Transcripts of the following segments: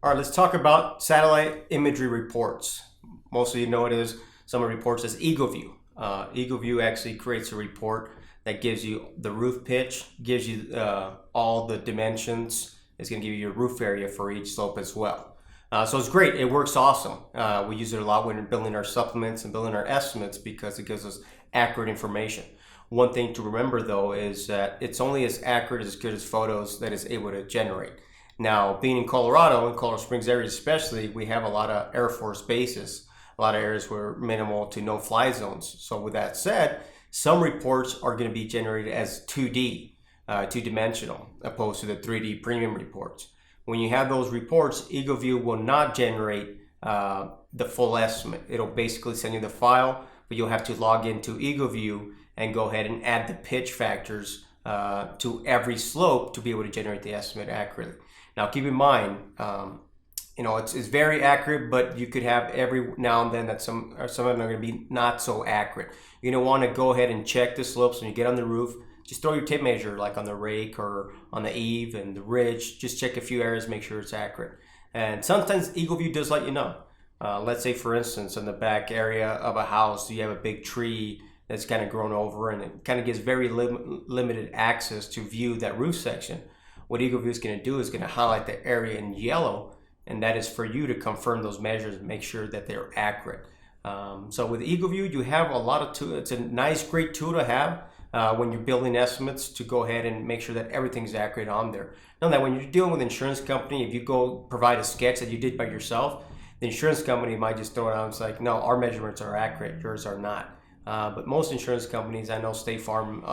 All right, let's talk about satellite imagery reports. Most of you know it is some reports as Eagleview. Eagleview actually creates a report that gives you the roof pitch, gives you all the dimensions. It's going to give you your roof area for each slope as well. So it's great. It works awesome. We use it a lot when we're building our supplements and building our estimates because it gives us accurate information. One thing to remember though is that it's only as accurate as good as photos that it's able to generate. Now, being in Colorado, in Colorado Springs area especially, we have a lot of Air Force bases, a lot of areas where minimal to no fly zones. So with that said, some reports are going to be generated as 2D, two-dimensional, opposed to the 3D premium reports. When you have those reports, Eagleview will not generate the full estimate. It'll basically send you the file, but you'll have to log into Eagleview and go ahead and add the pitch factors to every slope to be able to generate the estimate accurately. Now, keep in mind, it's very accurate, but you could have every now and then that some of them are going to be not so accurate. You're going to want to go ahead and check the slopes when you get on the roof. Just throw your tape measure like on the rake or on the eave and the ridge. Just check a few areas, make sure it's accurate. And sometimes Eagleview does let you know. Let's say, for instance, in the back area of a house, you have a big tree that's kind of grown over and it kind of gives very limited access to view that roof section. What Eagleview is going to do is going to highlight the area in yellow, and that is for you to confirm those measures and make sure that they're accurate. So with Eagleview, you have a lot of tools. It's a nice, great tool to have when you're building estimates to go ahead and make sure that everything's accurate on there. Know that when you're dealing with an insurance company, if you go provide a sketch that you did by yourself, the insurance company might just throw it out and say, no, our measurements are accurate, yours are not. But most insurance companies, I know State Farm,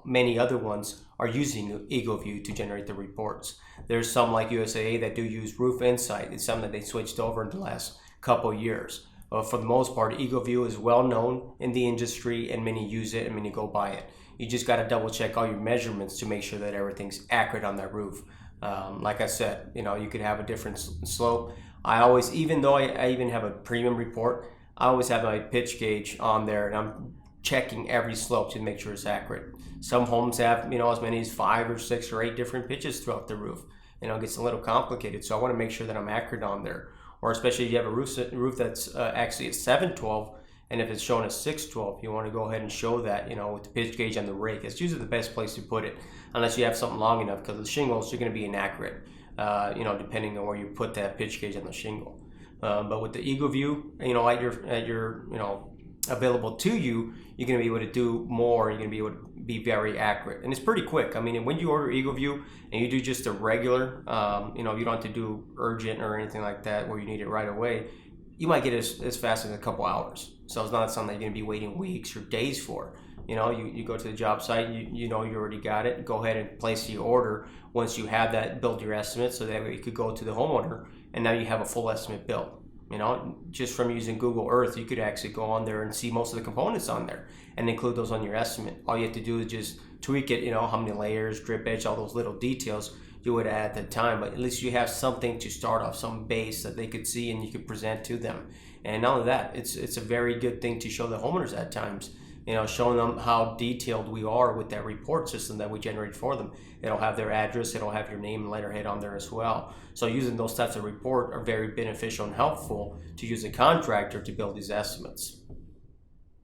many other ones, are using Eagleview to generate the reports. There's some like USAA that do use Roof Insight. It's something that they switched over in the last couple of years. For the most part, Eagleview is well known in the industry and many use it and many go buy it. You just got to double check all your measurements to make sure that everything's accurate on that roof. Like I said, you could have a different slope. I always, even though I even have a premium report, I always have my pitch gauge on there and I'm checking every slope to make sure it's accurate. Some homes have, as many as 5 or 6 or 8 different pitches throughout the roof. It gets a little complicated, so I want to make sure that I'm accurate on there. Or especially if you have a roof that's actually at 712, and if it's shown as 612, you want to go ahead and show that, with the pitch gauge on the rake. It's usually the best place to put it, unless you have something long enough, because the shingles are going to be inaccurate, depending on where you put that pitch gauge on the shingle. But with the Eagleview, at your available to you, you're going to be able to do more. You're going to be able to be very accurate, and it's pretty quick. I mean, when you order Eagleview and you do just a regular, you don't have to do urgent or anything like that where you need it right away. You might get it as fast as a couple hours. So it's not something that you're going to be waiting weeks or days for. You go to the job site, you already got it. Go ahead and place your order. Once you have that, build your estimate so that you could go to the homeowner and now you have a full estimate built. Just from using Google Earth, you could actually go on there and see most of the components on there and include those on your estimate. All you have to do is just tweak it, how many layers, drip edge, all those little details you would add at the time. But at least you have something to start off, some base that they could see and you could present to them. And not only that, it's a very good thing to show the homeowners at times. Showing them how detailed we are with that report system that we generate for them. It'll have their address, it'll have your name and letterhead on there as well. So using those types of report are very beneficial and helpful to use a contractor to build these estimates.